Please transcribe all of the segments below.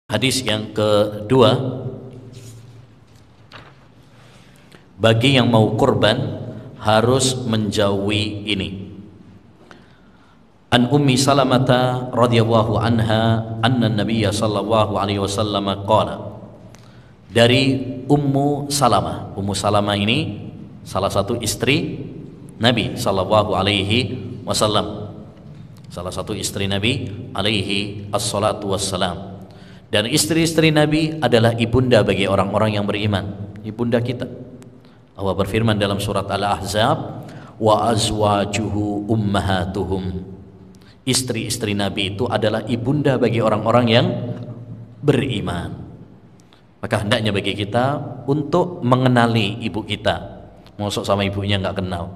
Hadis yang kedua, bagi yang mau kurban harus menjauhi ini. An Ummi Salamah radhiyallahu anha anna Nabiy sallallahu alaihi wasallam qala. Dari Ummu Salamah. Ummu Salamah ini salah satu istri Nabi sallallahu alaihi wasallam. Salah satu istri Nabi alaihi assalatu wassalam. Dan istri-istri Nabi adalah ibunda bagi orang-orang yang beriman, ibunda kita. Allah berfirman dalam surat Al-Ahzab, wa azwajuhu ummahatuhum. Istri-istri Nabi itu adalah ibunda bagi orang-orang yang beriman. Maka hendaknya bagi kita untuk mengenali ibu kita. Mosok sama ibunya nggak kenal,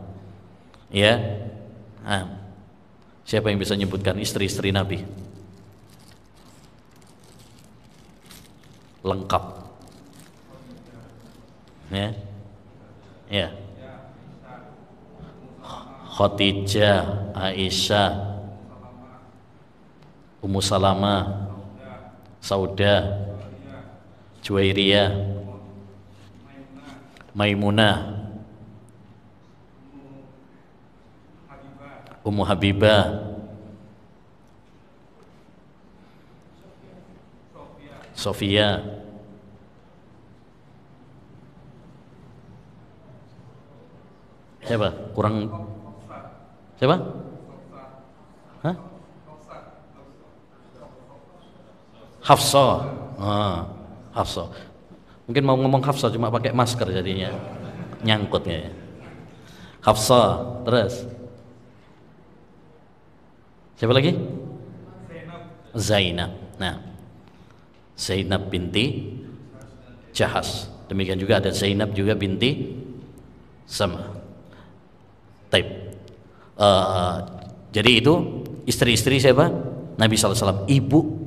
ya? Siapa yang bisa menyebutkan istri-istri Nabi lengkap? Ya, Khadijah, Aisyah, Ummu Salamah, Saudah, Juwairiyah, Maimunah, Ummu Habibah, Sofia, siapa? Kurang siapa? Hah? Hafsah. Hafsah. Mungkin mau ngomong Hafsah cuma pakai masker jadinya nyangkut ya. Hafsah, terus siapa lagi? Zainab. Nah, Zainab binti Jahas. Demikian juga ada Zainab juga binti Sama. Taib. Jadi itu istri-istri siapa? Nabi SAW, ibu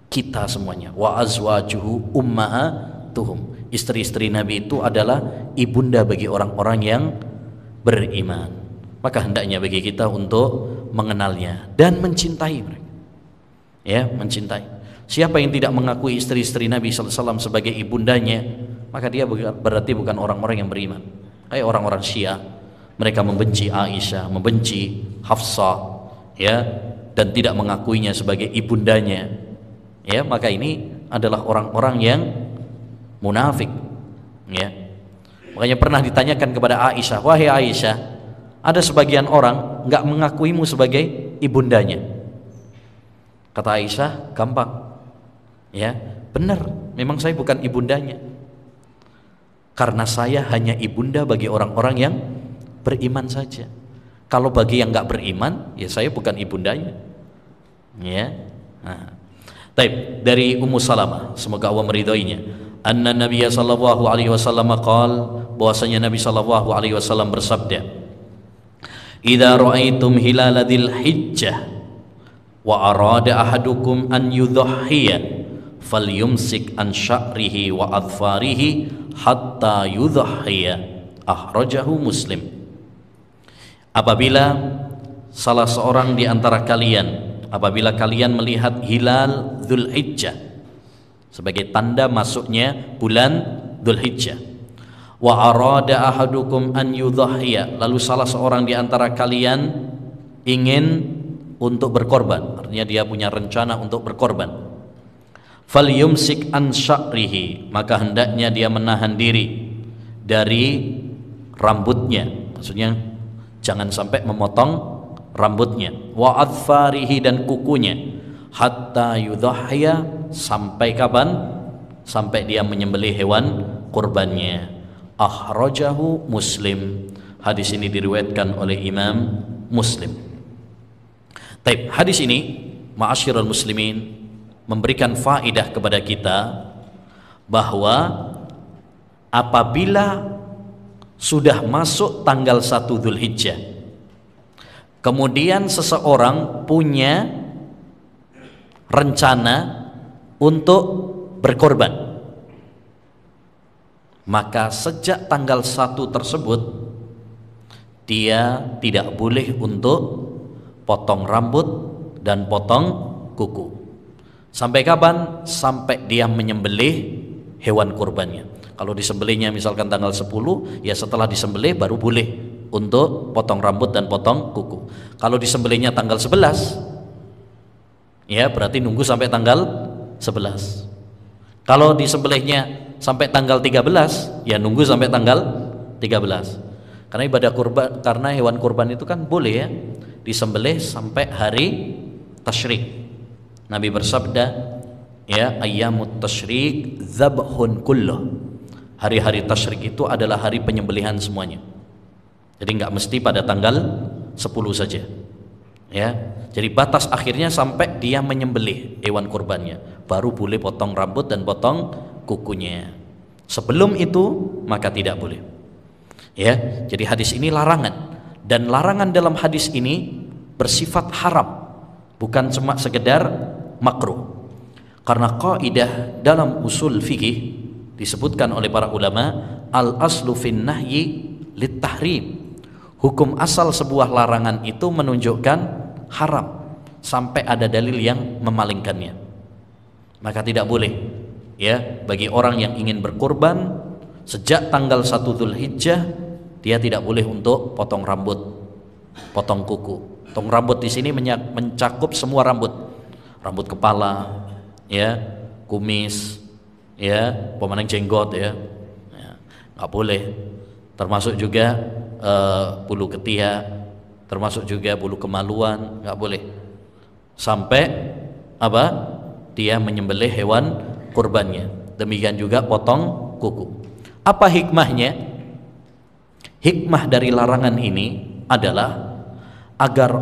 kita semuanya. Wa azwajuhu ummahatuhum. Istri-istri Nabi itu adalah ibunda bagi orang-orang yang beriman. Maka hendaknya bagi kita untuk mengenalnya dan mencintai mereka. Ya, mencintai. Siapa yang tidak mengakui istri-istri Nabi SAW sebagai ibundanya, maka dia berarti bukan orang-orang yang beriman. Kayak orang-orang Syiah, mereka membenci Aisyah, membenci Hafsah, ya, dan tidak mengakuinya sebagai ibundanya. Ya, maka ini adalah orang-orang yang munafik. Ya, makanya pernah ditanyakan kepada Aisyah, wahai Aisyah, ada sebagian orang nggak mengakuimu sebagai ibundanya. Kata Aisyah, gampang. Ya, benar, memang saya bukan ibundanya. Karena saya hanya ibunda bagi orang-orang yang beriman saja. Kalau bagi yang nggak beriman, ya saya bukan ibundanya. Ya. Taib, dari Ummu Salamah, semoga Allah meridhoinya. Anna Nabiy sallallahu alaihi wasallam qaal, bahwasanya Nabi sallallahu alaihi wasallam bersabda, "Idza ra'aitum hilal dzil hijjah wa arada ahadukum an yudhhiya falyumsik an sya'rihi wa adfarihi hatta yudhhiya." Akhrajahu Muslim. Apabila salah seorang di antara kalian, apabila kalian melihat hilal Dzulhijjah sebagai tanda masuknya bulan Dzulhijjah, wa arada ahadukum an yudhhiya, lalu salah seorang di antara kalian ingin untuk berkorban, artinya dia punya rencana untuk berkorban, falyumsik an sya'rihi, maka hendaknya dia menahan diri dari rambutnya, maksudnya jangan sampai memotong rambutnya, wa adfarihi, dan kukunya, hatta yudhhiya, sampai kapan? Sampai dia menyembelih hewan kurbannya. Akhrajahu Muslim. Hadis ini diriwayatkan oleh Imam Muslim. Taib, hadis ini ma'asyiral muslimin memberikan faedah kepada kita bahwa apabila sudah masuk tanggal 1 Dzulhijjah, kemudian seseorang punya rencana untuk berkorban, maka sejak tanggal 1 tersebut dia tidak boleh untuk potong rambut dan potong kuku. Sampai kapan? Sampai dia menyembelih hewan kurbannya. Kalau disembelihnya misalkan tanggal 10, ya setelah disembelih baru boleh untuk potong rambut dan potong kuku. Kalau disembelihnya tanggal 11, ya berarti nunggu sampai tanggal 11. Kalau disembelihnya sampai tanggal 13, ya nunggu sampai tanggal 13. Karena ibadah kurban, karena hewan kurban itu kan boleh ya disembelih sampai hari tasyrik. Nabi bersabda, ya ayyamut tasyrik dzabhun kulluh. Hari-hari tasyrik itu adalah hari penyembelihan semuanya. Jadi nggak mesti pada tanggal 10 saja. Ya. Jadi batas akhirnya sampai dia menyembelih hewan kurbannya, baru boleh potong rambut dan potong kukunya. Sebelum itu maka tidak boleh. Ya. Jadi hadis ini larangan, dan larangan dalam hadis ini bersifat haram, bukan cuma sekedar makruh. Karena kaidah dalam usul fikih disebutkan oleh para ulama, al aslu fin nahyi lit tahrim. Hukum asal sebuah larangan itu menunjukkan haram sampai ada dalil yang memalingkannya. Maka tidak boleh ya bagi orang yang ingin berkurban sejak tanggal 1 Dzulhijjah, dia tidak boleh untuk potong rambut, potong kuku. Potong rambut di sini mencakup semua rambut. Rambut kepala, ya, kumis, ya, pemanang jenggot, ya, nggak boleh. Termasuk juga bulu ketiak, termasuk juga bulu kemaluan, nggak boleh. Sampai apa? Dia menyembelih hewan kurbannya. Demikian juga potong kuku. Apa hikmahnya? Hikmah dari larangan ini adalah agar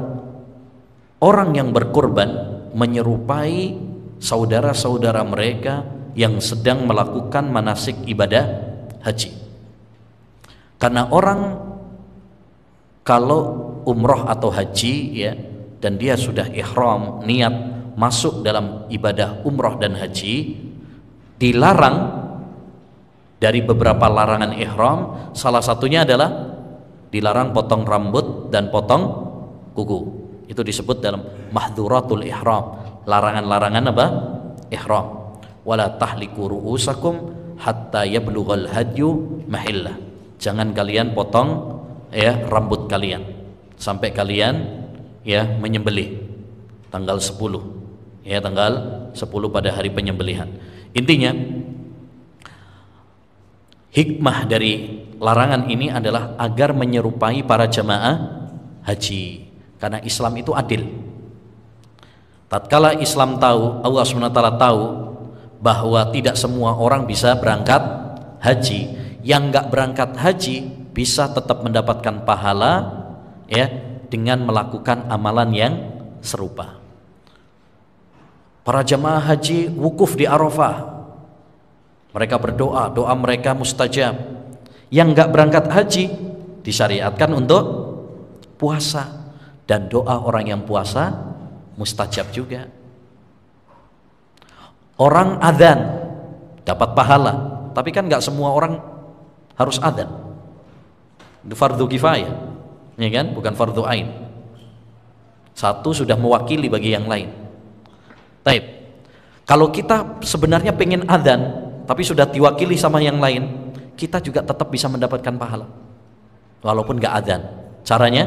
orang yang berkurban menyerupai saudara-saudara mereka yang sedang melakukan manasik ibadah haji. Karena orang kalau umroh atau haji ya, dan dia sudah ihram, niat masuk dalam ibadah umroh dan haji, dilarang dari beberapa larangan ihram. Salah satunya adalah dilarang potong rambut dan potong kuku. Itu disebut dalam mahdhuratul ihram, larangan-larangan apa? Ihram. Wala tahliku ru'usakum hatta yablughal hadyu mahillah. Jangan kalian potong ya rambut kalian sampai kalian ya menyembelih tanggal 10. Ya, tanggal 10 pada hari penyembelihan. Intinya hikmah dari larangan ini adalah agar menyerupai para jamaah haji. Karena Islam itu adil. Tatkala Islam tahu, Allah SWT tahu bahwa tidak semua orang bisa berangkat haji, yang nggak berangkat haji bisa tetap mendapatkan pahala ya dengan melakukan amalan yang serupa. Para jamaah haji wukuf di Arafah, mereka berdoa, doa mereka mustajab. Yang nggak berangkat haji disyariatkan untuk puasa, dan doa orang yang puasa mustajab juga. Orang adzan dapat pahala, tapi kan nggak semua orang harus adzan. Itu fardu kifayah, ya kan? Bukan fardu ain. Satu sudah mewakili bagi yang lain. Taib. Kalau kita sebenarnya pengen adzan, tapi sudah diwakili sama yang lain, kita juga tetap bisa mendapatkan pahala, walaupun nggak adzan. Caranya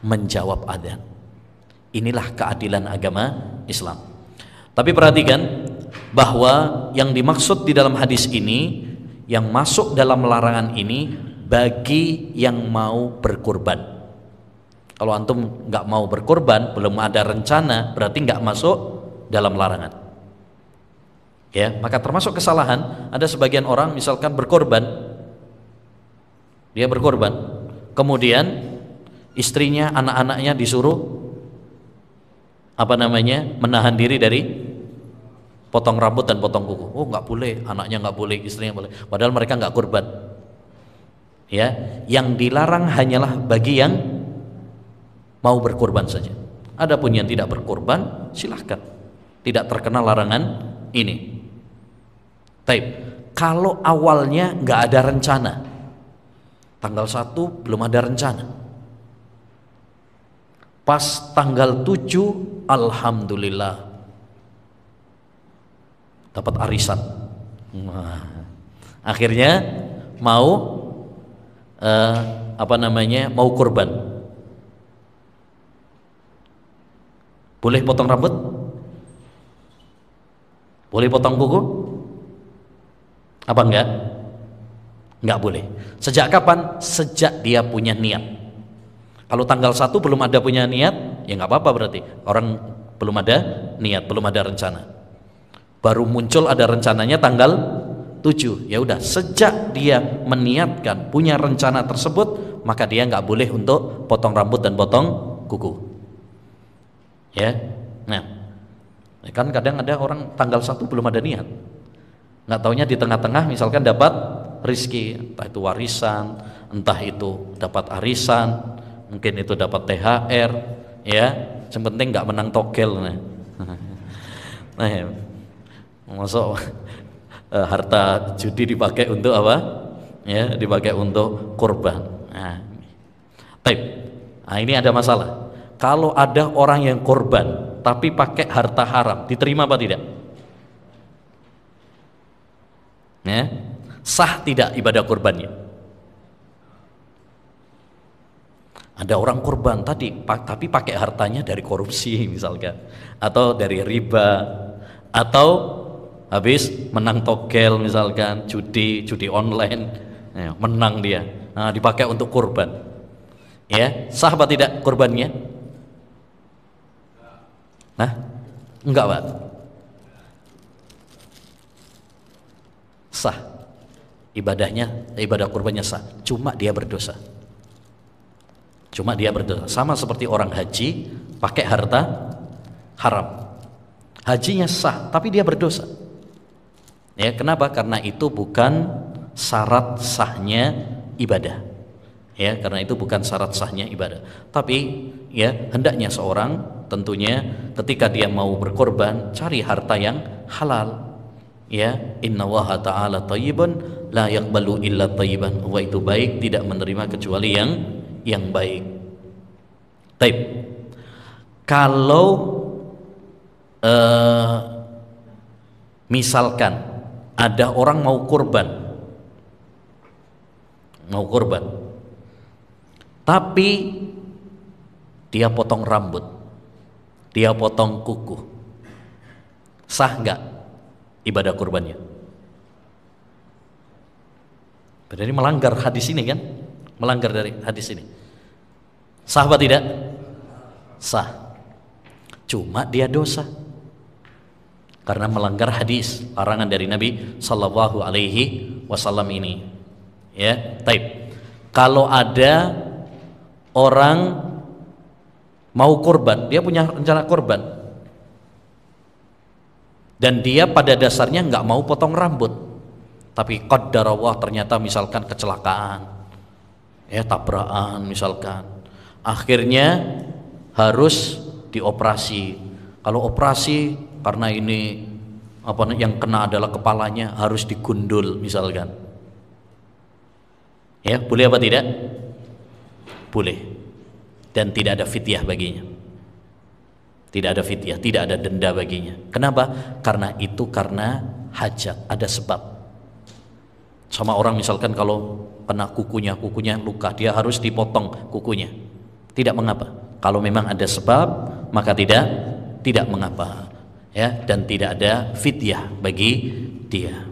menjawab adzan. Inilah keadilan agama Islam. Tapi perhatikan bahwa yang dimaksud di dalam hadis ini, yang masuk dalam larangan ini bagi yang mau berkurban. Kalau antum nggak mau berkurban, belum ada rencana, berarti nggak masuk dalam larangan. Ya, maka termasuk kesalahan ada sebagian orang misalkan berkorban, dia berkorban, kemudian istrinya, anak-anaknya disuruh menahan diri dari potong rambut dan potong kuku. Oh, nggak boleh, anaknya nggak boleh, istrinya boleh, padahal mereka nggak kurban. Ya, yang dilarang hanyalah bagi yang mau berkorban saja. Adapun yang tidak berkorban, silahkan, tidak terkena larangan ini. Taib. Kalau awalnya nggak ada rencana, tanggal 1 belum ada rencana, pas tanggal 7 alhamdulillah dapat arisan. Nah, akhirnya mau mau kurban. Boleh potong rambut? Boleh potong kuku? Apa enggak? Enggak boleh. Sejak kapan? Sejak dia punya niat. Kalau tanggal 1 belum ada punya niat, ya enggak apa-apa berarti. Orang belum ada niat, belum ada rencana. Baru muncul ada rencananya tanggal 7. Ya udah, sejak dia meniatkan punya rencana tersebut, maka dia nggak boleh untuk potong rambut dan potong kuku. Ya. Nah, kan kadang ada orang tanggal 1 belum ada niat. Nggak taunya di tengah-tengah misalkan dapat rizki, entah itu warisan, entah itu dapat arisan, mungkin itu dapat THR, ya. Yang penting nggak menang togel. Nah, ya. Masuk harta judi dipakai untuk apa? Ya, dipakai untuk kurban. Nah, ini ada masalah. Kalau ada orang yang kurban tapi pakai harta haram, diterima apa tidak? Ya, sah tidak ibadah kurbannya? Ada orang kurban tapi pakai hartanya dari korupsi misalkan, atau dari riba, atau habis menang togel misalkan, judi online, ya, menang dia, nah, dipakai untuk kurban. Ya, sah apa tidak kurbannya? Nah, enggak Pak, sah ibadahnya, ibadah kurbannya sah, cuma dia berdosa. Sama seperti orang haji pakai harta haram, hajinya sah tapi dia berdosa. Ya, kenapa? Karena itu bukan syarat sahnya ibadah. Ya, karena itu bukan syarat sahnya ibadah. Tapi ya, hendaknya seorang tentunya ketika dia mau berkorban cari harta yang halal. Ya, innallaha ta'ala thayyibun la yaqbalu illa thayyiban. Wa itu baik, tidak menerima kecuali yang baik. Baik. Kalau misalkan ada orang mau kurban, tapi dia potong rambut, dia potong kuku, sah nggak ibadah kurbannya? Berarti melanggar hadis ini kan? Melanggar dari hadis ini. Sah apa tidak? Sah. Cuma dia dosa karena melanggar hadis larangan dari Nabi Sallallahu Alaihi Wasallam ini. Ya, taib. Kalau ada orang mau kurban, dia punya rencana kurban, dan dia pada dasarnya nggak mau potong rambut, tapi qadarullah ternyata misalkan kecelakaan, ya tabrakan misalkan, akhirnya harus dioperasi. Kalau operasi karena ini yang kena adalah kepalanya, harus digundul misalkan. Ya, boleh apa tidak? Boleh. Dan tidak ada fidyah baginya. Tidak ada fidyah, tidak ada denda baginya. Kenapa? Karena hajat, ada sebab. Sama orang misalkan kalau kena kukunya luka, dia harus dipotong kukunya. Tidak mengapa. Kalau memang ada sebab, maka tidak mengapa. Ya, dan tidak ada fidyah bagi dia.